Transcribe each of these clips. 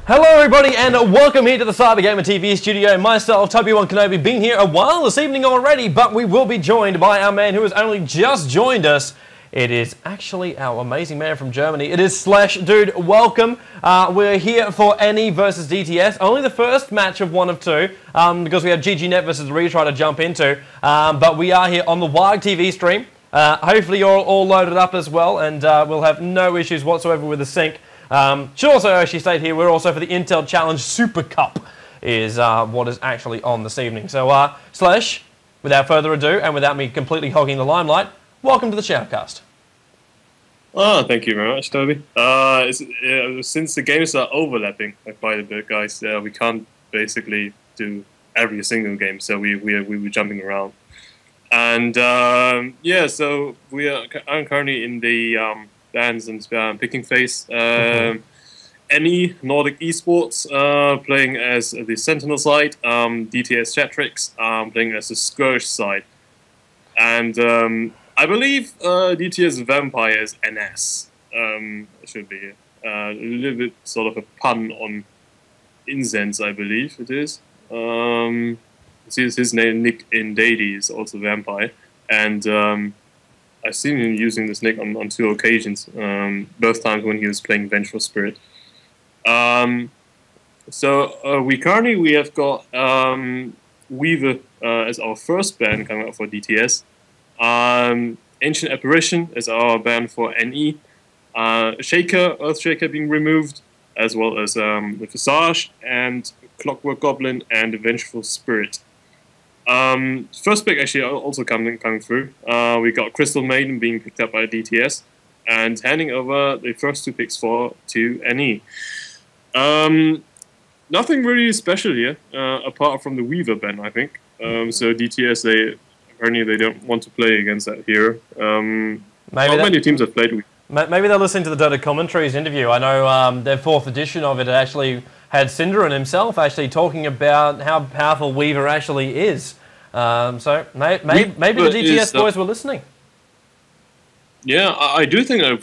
Hello everybody and welcome here to the CyberGamer TV studio. Myself, Tobi Kenobi, been here a while this evening already, but we will be joined by our man who has only just joined us. It is actually our amazing man from Germany. It is Slesh. Dude, welcome. We're here for NE versus DTS. Only the first match of one of two, because we have GGNet versus Retry to jump into. But we are here on the WAG TV stream. Hopefully you're all loaded up as well, and we'll have no issues whatsoever with the sync. Should also actually state here, we're also for the Intel Challenge SuperCup is what is actually on this evening. So, Slesh, without further ado, and without me completely hogging the limelight, welcome to the Shoutcast. Oh, thank you very much, Toby. Since the games are overlapping quite a bit, guys, we can't basically do every single game, so we were jumping around. And yeah, so I'm currently in the bands and picking phase. NE Nordic Esports playing as the Sentinel side, DTS Chatrix playing as the Scourge side, and I believe DTS Vampire is NS. It should be a little bit sort of a pun on incense, I believe it is. His name Nick in Dady is also Vampire, and I've seen him using this nick on two occasions, both times when he was playing Vengeful Spirit. So we have got Weaver as our first band coming up for DTS. Ancient Apparition is our band for NE. Earthshaker being removed, as well as the Visage and Clockwork Goblin and the Vengeful Spirit. First pick actually also coming through. We got Crystal Maiden being picked up by DTS and handing over the first two picks to NE. Nothing really special here, apart from the Weaver ban, I think. So DTS, apparently they don't want to play against that hero. Not many teams have played Weaver. Maybe they're listening to the Dota Commentaries interview. I know their 4th edition of it actually had Synderen himself actually talking about how powerful Weaver actually is. So maybe the DTS boys were listening. Yeah, I do think that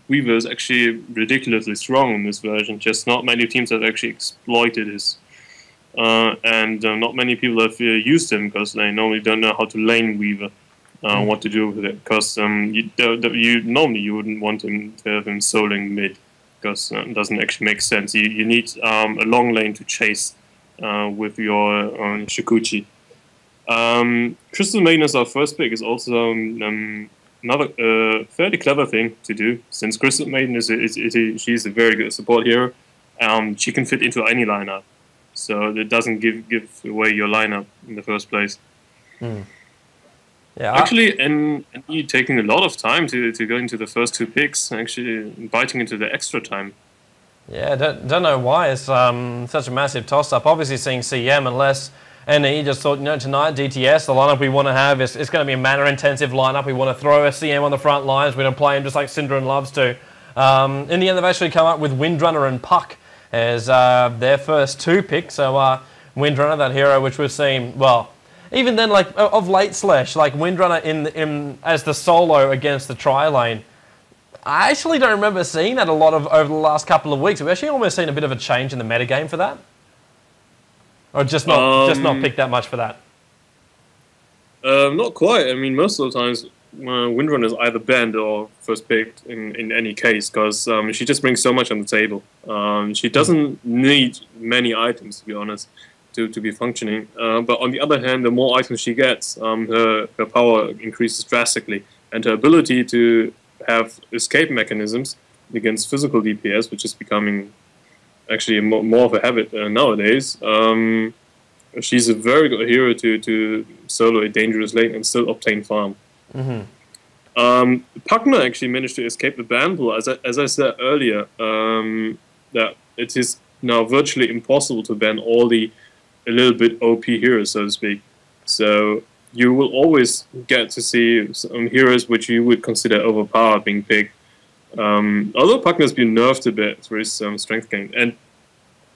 Weaver is actually ridiculously strong in this version. Just not many teams have actually exploited his, and not many people have used him because they normally don't know how to lane Weaver, what to do with it. Because normally you wouldn't want him to have him soloing mid, because it doesn't actually make sense. You need a long lane to chase with your Shikuchi. Crystal Maiden as our first pick is also another fairly clever thing to do, since Crystal Maiden she's a very good support hero. She can fit into any lineup, so it doesn't give away your lineup in the first place. Yeah, actually, and taking a lot of time to go into the first two picks, actually biting into the extra time. Yeah, don't know why it's such a massive toss-up. Obviously seeing CM, unless NE just thought, tonight DTS, the lineup we want to have is going to be a mana-intensive lineup. We want to throw a CM on the front lines. We're going to play him just like Synderen loves to. In the end, they've actually come up with Windrunner and Puck as their first two picks. So Windrunner, that hero which we've seen, well, even then, like of late Slesh, like Windrunner in as the solo against the tri-lane. I actually don't remember seeing that a lot over the last couple of weeks. We've actually almost seen a bit of a change in the metagame for that. Or just not picked that much for that? Not quite. I mean, most of the times, Windrunner is either banned or first picked in any case, because she just brings so much on the table. She doesn't need many items, to be honest, to be functioning. But on the other hand, the more items she gets, her power increases drastically, and her ability to have escape mechanisms against physical DPS, which is becoming actually more of a habit nowadays. She's a very good hero to solo a dangerous lane and still obtain farm. Puckner actually managed to escape the ban pool, as I said earlier, that it is now virtually impossible to ban all the a little bit OP heroes, so to speak. So you will always get to see some heroes which you would consider overpowered being picked. Although Puckner's been nerfed a bit through his strength gain. And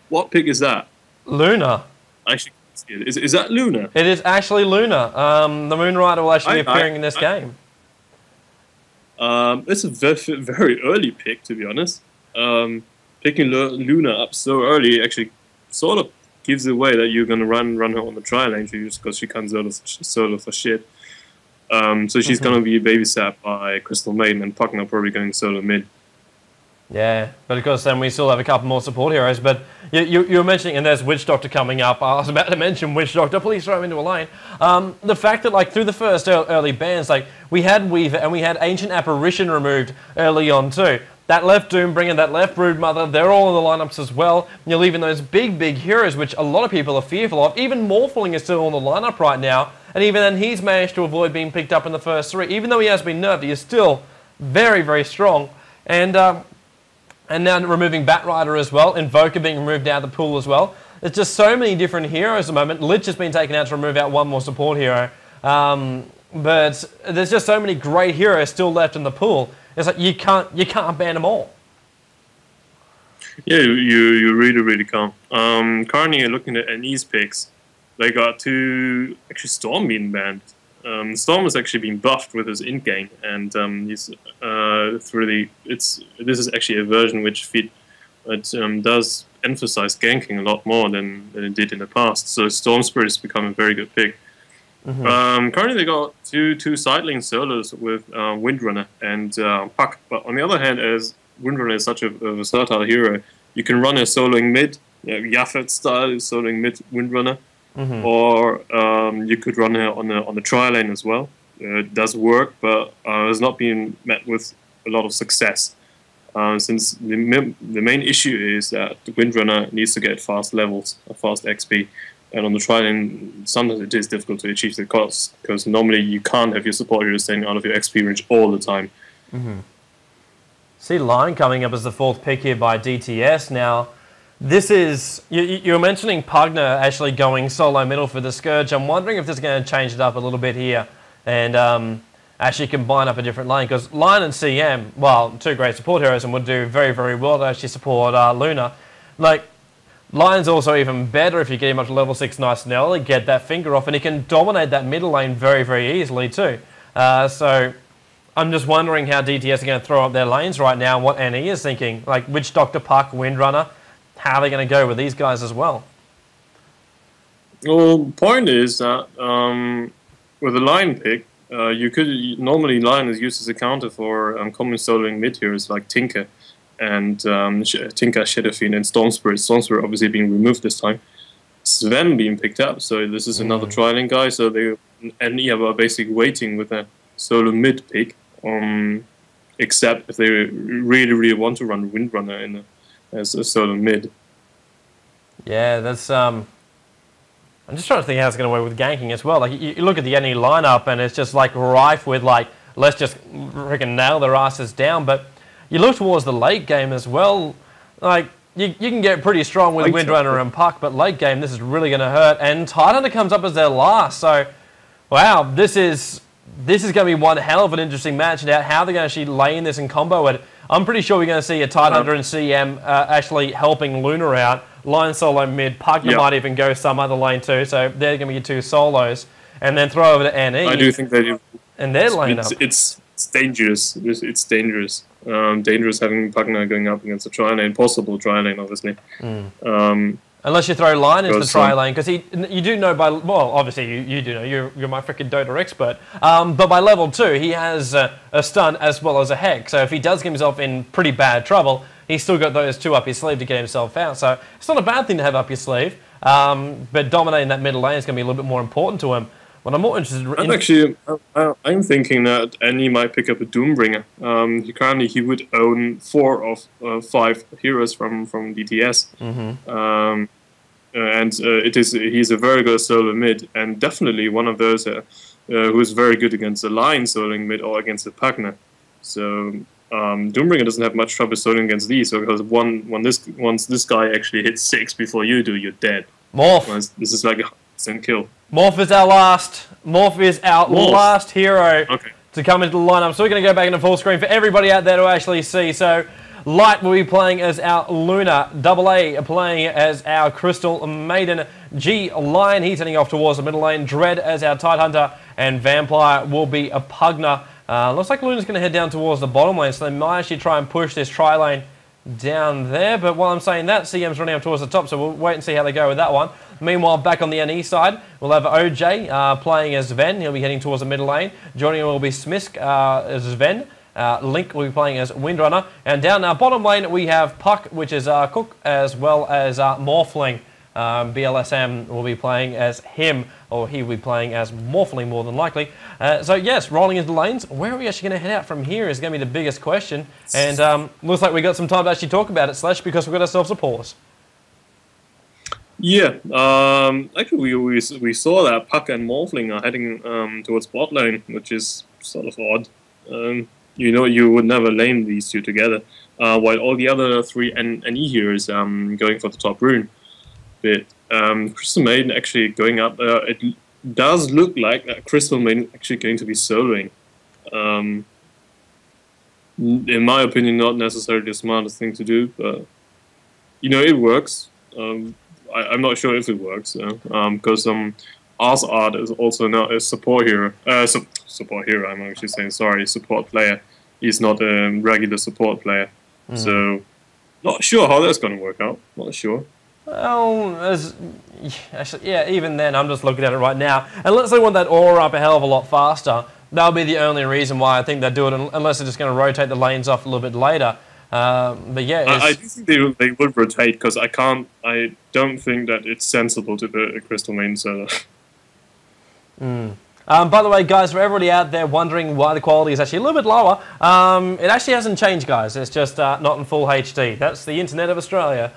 what pick is that? Luna. I should see it. Is that Luna? It is actually Luna. The Moonrider will actually be appearing in this game. It's a very early pick, to be honest. picking Luna up so early actually sort of gives away that you're going to run her on the tri lane just because she can't solo for shit. So she's going to be babysat by Crystal Maiden, and Pugna probably going solo mid. Yeah, but of course then we still have a couple more support heroes, but you were mentioning, and there's Witch Doctor coming up. I was about to mention Witch Doctor, please throw him into a lane. The fact that like through the first early bans, like we had Weaver and we had Ancient Apparition removed early on too. That left Doombringer, that left Broodmother, they're all in the lineups as well. You're leaving those big heroes, which a lot of people are fearful of. Even Morphling is still in the lineup right now, and even then he's managed to avoid being picked up in the first 3. Even though he has been nerfed, he is still very strong. And now removing Batrider as well, Invoker being removed out of the pool as well. There's just so many different heroes at the moment. Lich has been taken out to remove out one more support hero. But there's just so many great heroes still left in the pool. It's like you can't ban them all. Yeah, you really can't. Currently looking at NE's picks, they got 2 actually Storm being banned. Storm has actually been buffed with his int gain, and he's this is actually a version which does emphasize ganking a lot more than it did in the past. So Storm Spirit has become a very good pick. Currently they got two side lane solos with Windrunner and Puck, but on the other hand, as Windrunner is such a versatile hero, you can run a soloing mid, Yafet style soloing mid Windrunner. Or you could run her on the tri lane as well. It does work, but has not been met with a lot of success. Since the main issue is that the Windrunner needs to get fast levels, fast XP, and on the tri lane sometimes it is difficult to achieve the cost because normally you can't have your support hero staying out of your XP range all the time. See Lion coming up as the 4th pick here by DTS now. This is, you were mentioning Pugna actually going solo middle for the Scourge. I'm wondering if this is going to change it up a little bit here and actually combine up a different lane. Because Lion and CM, well, 2 great support heroes and would do very well to actually support Luna. Like, Lion's also even better if you get him up to level 6 nice and early, get that finger off, and he can dominate that middle lane very easily too. So I'm just wondering how DTS are going to throw up their lanes right now and what NE is thinking. Like, Witch Doctor, Puck, Windrunner. How are they going to go with these guys as well? Well, point is that with a Lion pick, normally Lion is used as a counter for common soloing mid heroes like Tinker and Tinker, Shadowfiend, and Storm Spirit. Storm Spirit obviously being removed this time. Sven being picked up, so this is another tri-lane guy. So they are basically waiting with a solo mid pick, except if they really want to run Windrunner as a solo mid. Yeah, that's I'm just trying to think how it's going to work with ganking as well. Like you look at the NE lineup and it's just like rife with like let's just freaking nail their asses down. But you look towards the late game as well. Like you can get pretty strong with Windrunner and Puck, but late game this is really going to hurt. And Tidehunter comes up as their last. So wow, this is going to be one hell of an interesting match. And how they're going to actually lay in this and combo it. I'm pretty sure we're going to see a Tidehunter and CM actually helping Luna out. Lion solo mid, Pugna might even go some other lane too, so they're going to be your 2 solos. And then throw over to NE. I do think that and their lane up. It's dangerous. It's dangerous. Dangerous having Pugna going up against a tri-lane, possible tri-lane, obviously. Unless you throw Lion into the tri-lane, because you do know by, well, obviously you do know, you're my freaking Dota expert, but by level 2, he has a stun as well as a hex, so if he does get himself in pretty bad trouble, he's still got those 2 up his sleeve to get himself out, so it's not a bad thing to have up your sleeve, but dominating that middle lane is going to be a little bit more important to him. What I'm more interested in... I'm thinking that NE might pick up a Doombringer. Currently he would own 4 of 5 heroes from DTS. He's a very good solo mid, and definitely one of those who is very good against a Lion soloing mid or against a Pugna. So Doombringer doesn't have much trouble soloing against these, so because once this guy actually hits 6 before you do, you're dead. Morph. This is like a 100% kill. Morph is our last hero to come into the lineup. So we're going to go back into full screen for everybody out there to actually see. So Light will be playing as our Luna, AA playing as our Crystal Maiden, G Lion, he's heading off towards the middle lane, Dread as our Tidehunter, and Vampire will be a Pugna. Looks like Luna's going to head down towards the bottom lane, so they might actually try and push this tri-lane down there. But while I'm saying that, CM's running up towards the top, so we'll wait and see how they go with that one. Meanwhile, back on the NE side, we'll have OJ playing as Sven. He'll be heading towards the middle lane. Joining him will be Smisk as Sven. Link will be playing as Windrunner. And down our bottom lane, we have Puck, which is Cook, as well as Morphling. BLSM will be playing as him, or he will be playing as Morphling more than likely. So yes, rolling into lanes. Where are we actually going to head out from here is going to be the biggest question. And looks like we got some time to actually talk about it, Slesh, because we've got ourselves a pause. Yeah, actually we saw that Puck and Morphling are heading towards bot lane, which is sort of odd. You know, you would never lane these two together, while all the other three NE heroes going for the top rune. But Crystal Maiden actually going up. It does look like Crystal Maiden actually going to be soloing. In my opinion, not necessarily the smartest thing to do, but you know, it works. I'm not sure if it works because Ars Art is also not a support hero. Support hero. I'm actually saying sorry. Support player. He's not a regular support player. So not sure how that's going to work out. Not sure. Well, actually, yeah, even then, I'm just looking at it right now. Unless they want that aura up a hell of a lot faster, that'll be the only reason why I think they do it, unless they're just going to rotate the lanes off a little bit later. But yeah, I do think they would rotate, because I don't think that it's sensible to do a Crystal Maiden solo. By the way, guys, for everybody out there wondering why the quality is actually a little bit lower, it actually hasn't changed, guys. It's just not in full HD. That's the internet of Australia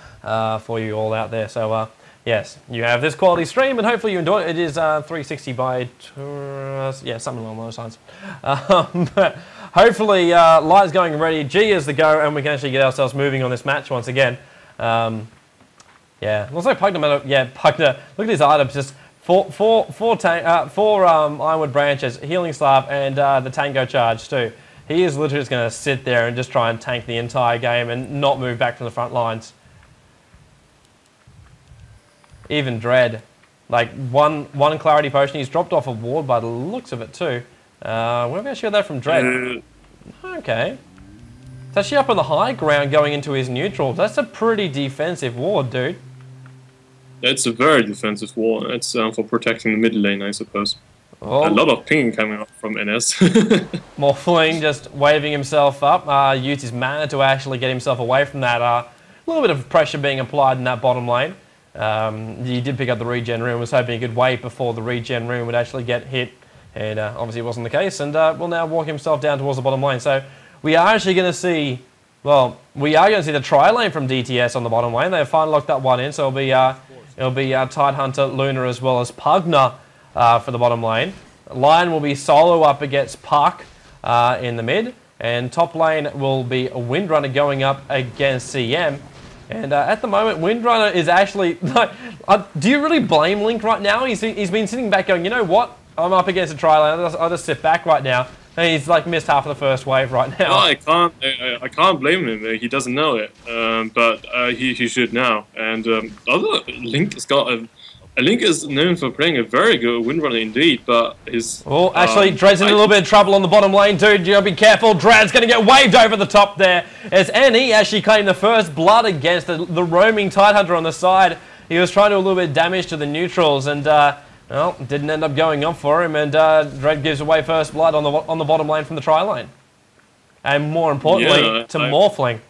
for you all out there. So, yes, you have this quality stream, and hopefully you enjoy it. It is 360 by... yeah, something along those lines. But hopefully, light's going ready, G is the go, and we can actually get ourselves moving on this match once again. Yeah, looks like Pugner... Yeah, Pugner... Look at these items, just... Four Ironwood Branches, Healing Slab, and the Tango Charge too. He is literally just going to sit there and just try and tank the entire game and not move back from the front lines. Even Dread. Like, one Clarity Potion. He's dropped off a ward by the looks of it too. Where have we actually got that from Dread? Okay. It's actually up on the high ground going into his neutral. That's a pretty defensive ward, dude. It's a very defensive wall. It's for protecting the mid lane, I suppose. Oh. A lot of ping coming up from NS. Morphling just waving himself up. Used his mana to actually get himself away from that. A little bit of pressure being applied in that bottom lane. He did pick up the regen rune. Was hoping he could wait before the regen rune would actually get hit. And obviously it wasn't the case. And will now walk himself down towards the bottom lane. So we are actually going to see... Well, we are going to see the tri-lane from DTS on the bottom lane. They've finally locked that one in. So it'll be Tidehunter, Luna, as well as Pugner for the bottom lane. Lion will be solo up against Puck in the mid. And top lane will be a Windrunner going up against CM. And at the moment, Windrunner is actually... do you really blame Link right now? He's been sitting back going, you know what? I'm up against a tri-lane. I'll just sit back right now. And he's like missed half of the first wave right now. No, I can't blame him. He doesn't know it, but he should now. And other Link has got Link is known for playing a very good Windrunner indeed, but his... Oh, actually, Dread's in a little bit of trouble on the bottom lane, dude. You gotta be careful. Dread's gonna get waved over the top there. As NE actually claimed the first blood against the roaming Tidehunter on the side. He was trying to do a little bit of damage to the neutrals, and well, didn't end up going up for him. And Dread gives away first blood on the bottom lane from the tri lane, and more importantly, to Morphling.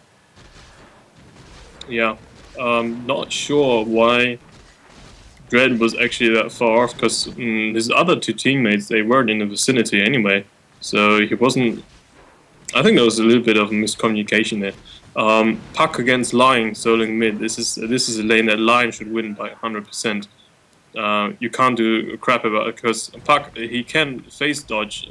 Yeah, not sure why Dread was actually that far off, because his other two teammates, they weren't in the vicinity anyway, so he wasn't... I think there was a little bit of miscommunication there. Puck against Lion soloing mid. This is a lane that Lion should win by 100%. You can't do crap about it, because Puck, he can face dodge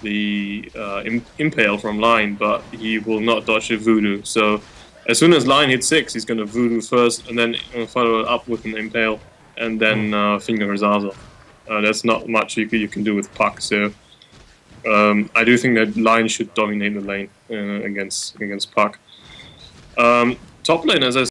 the impale from Lion, but he will not dodge a voodoo. So as soon as Lion hits 6, he's going to voodoo first, and then follow it up with an impale, and then finger his ass off. That's not much you can do with Puck. So I do think that Lion should dominate the lane against Puck. Top lane, as I